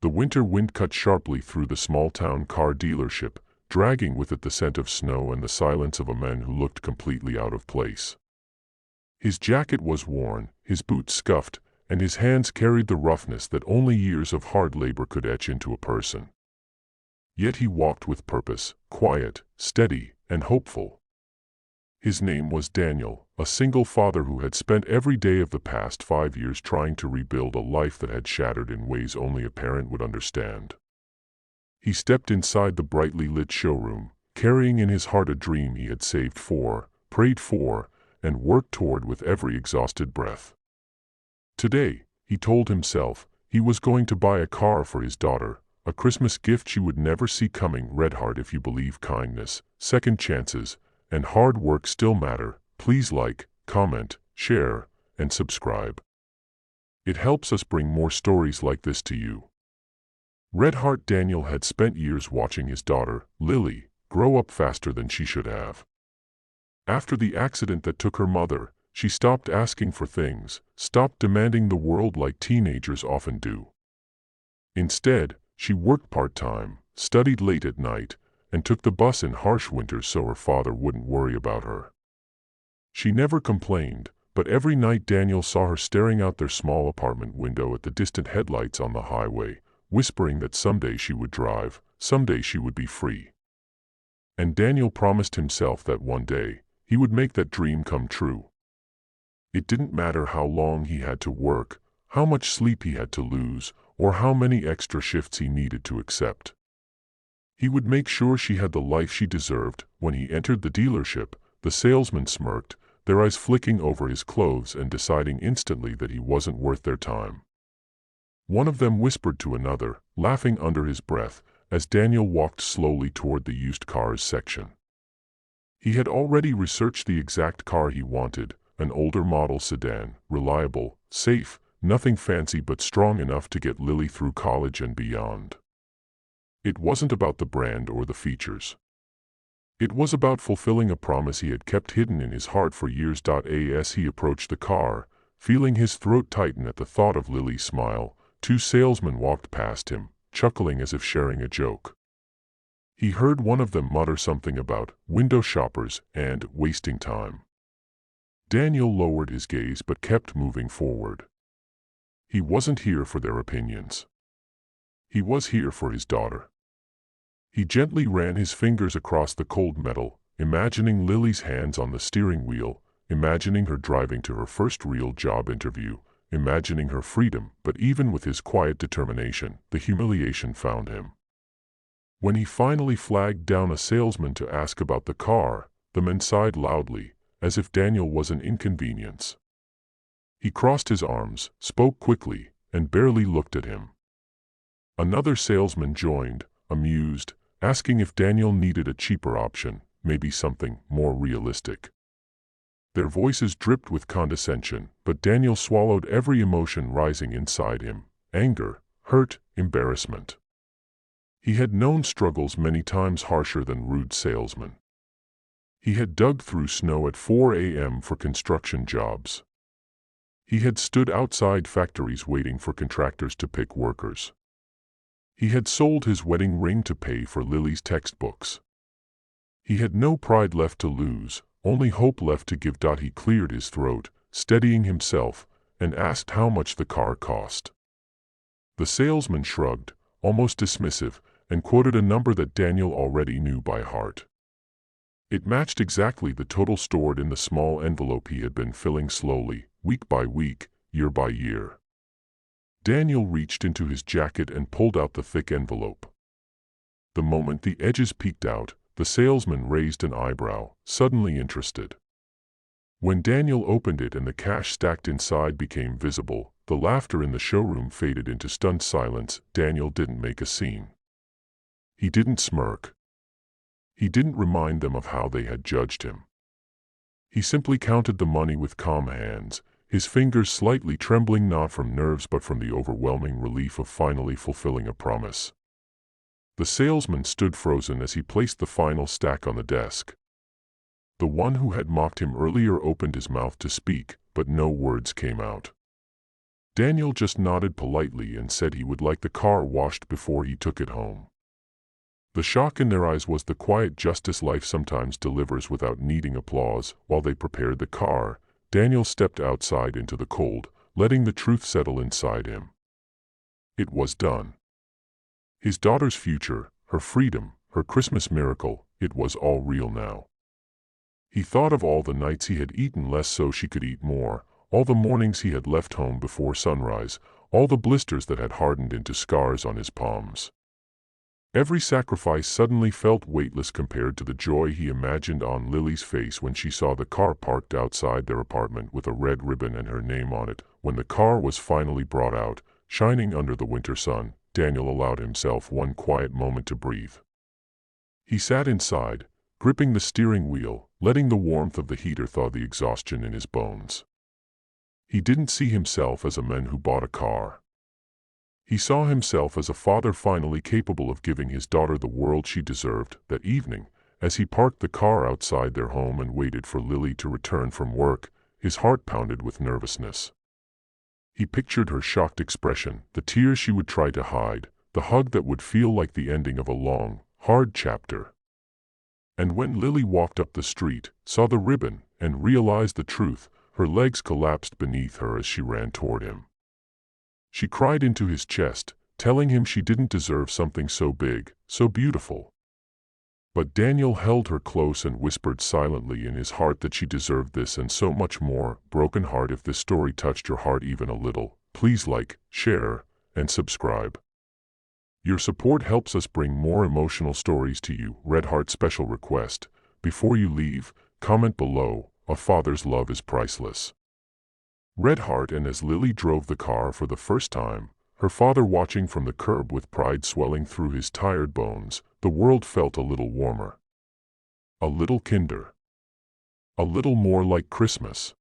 The winter wind cut sharply through the small-town car dealership, dragging with it the scent of snow and the silence of a man who looked completely out of place. His jacket was worn, his boots scuffed, and his hands carried the roughness that only years of hard labor could etch into a person. Yet he walked with purpose, quiet, steady, and hopeful. His name was Daniel, a single father who had spent every day of the past 5 years trying to rebuild a life that had shattered in ways only a parent would understand. He stepped inside the brightly lit showroom, carrying in his heart a dream he had saved for, prayed for, and worked toward with every exhausted breath. Today, he told himself, he was going to buy a car for his daughter, a Christmas gift she would never see coming. Red Heart, if you believe kindness, second chances, and hard work still matter, please like, comment, share, and subscribe. It helps us bring more stories like this to you. Red Heart Daniel had spent years watching his daughter, Lily, grow up faster than she should have. After the accident that took her mother, she stopped asking for things, stopped demanding the world like teenagers often do. Instead, she worked part-time, studied late at night, and took the bus in harsh winters so her father wouldn't worry about her. She never complained, but every night Daniel saw her staring out their small apartment window at the distant headlights on the highway, whispering that someday she would drive, someday she would be free. And Daniel promised himself that one day, he would make that dream come true. It didn't matter how long he had to work, how much sleep he had to lose, or how many extra shifts he needed to accept. He would make sure she had the life she deserved. When he entered the dealership, the salesman smirked, their eyes flicking over his clothes and deciding instantly that he wasn't worth their time. One of them whispered to another, laughing under his breath, as Daniel walked slowly toward the used cars section. He had already researched the exact car he wanted, an older model sedan, reliable, safe, nothing fancy but strong enough to get Lily through college and beyond. It wasn't about the brand or the features. It was about fulfilling a promise he had kept hidden in his heart for years. As he approached the car, feeling his throat tighten at the thought of Lily's smile, 2 salesmen walked past him, chuckling as if sharing a joke. He heard one of them mutter something about window shoppers and wasting time. Daniel lowered his gaze but kept moving forward. He wasn't here for their opinions. He was here for his daughter. He gently ran his fingers across the cold metal, imagining Lily's hands on the steering wheel, imagining her driving to her first real job interview, imagining her freedom. But even with his quiet determination, the humiliation found him. When he finally flagged down a salesman to ask about the car, the man sighed loudly, as if Daniel was an inconvenience. He crossed his arms, spoke quickly, and barely looked at him. Another salesman joined, amused, asking if Daniel needed a cheaper option, maybe something more realistic. Their voices dripped with condescension, but Daniel swallowed every emotion rising inside him: anger, hurt, embarrassment. He had known struggles many times harsher than rude salesmen. He had dug through snow at 4 a.m. for construction jobs. He had stood outside factories waiting for contractors to pick workers. He had sold his wedding ring to pay for Lily's textbooks. He had no pride left to lose, only hope left to give. He cleared his throat, steadying himself, and asked how much the car cost. The salesman shrugged, almost dismissive, and quoted a number that Daniel already knew by heart. It matched exactly the total stored in the small envelope he had been filling slowly, week by week, year by year. Daniel reached into his jacket and pulled out the thick envelope. The moment the edges peeked out, the salesman raised an eyebrow, suddenly interested. When Daniel opened it and the cash stacked inside became visible, the laughter in the showroom faded into stunned silence. Daniel didn't make a scene. He didn't smirk. He didn't remind them of how they had judged him. He simply counted the money with calm hands, his fingers slightly trembling, not from nerves but from the overwhelming relief of finally fulfilling a promise. The salesman stood frozen as he placed the final stack on the desk. The one who had mocked him earlier opened his mouth to speak, but no words came out. Daniel just nodded politely and said he would like the car washed before he took it home. The shock in their eyes was the quiet justice life sometimes delivers without needing applause. While they prepared the car, Daniel stepped outside into the cold, letting the truth settle inside him. It was done. His daughter's future, her freedom, her Christmas miracle, it was all real now. He thought of all the nights he had eaten less so she could eat more, all the mornings he had left home before sunrise, all the blisters that had hardened into scars on his palms. Every sacrifice suddenly felt weightless compared to the joy he imagined on Lily's face when she saw the car parked outside their apartment with a red ribbon and her name on it. When the car was finally brought out, shining under the winter sun, Daniel allowed himself one quiet moment to breathe. He sat inside, gripping the steering wheel, letting the warmth of the heater thaw the exhaustion in his bones. He didn't see himself as a man who bought a car. He saw himself as a father finally capable of giving his daughter the world she deserved. That evening, as he parked the car outside their home and waited for Lily to return from work, his heart pounded with nervousness. He pictured her shocked expression, the tears she would try to hide, the hug that would feel like the ending of a long, hard chapter. And when Lily walked up the street, saw the ribbon, and realized the truth, her legs collapsed beneath her as she ran toward him. She cried into his chest, telling him she didn't deserve something so big, so beautiful. But Daniel held her close and whispered silently in his heart that she deserved this and so much more. Broken heart, if this story touched your heart even a little, please like, share, and subscribe. Your support helps us bring more emotional stories to you. Red Heart special request: before you leave, comment below, a father's love is priceless. Red Heart. And as Lily drove the car for the first time, her father watching from the curb with pride swelling through his tired bones, the world felt a little warmer. A little kinder. A little more like Christmas.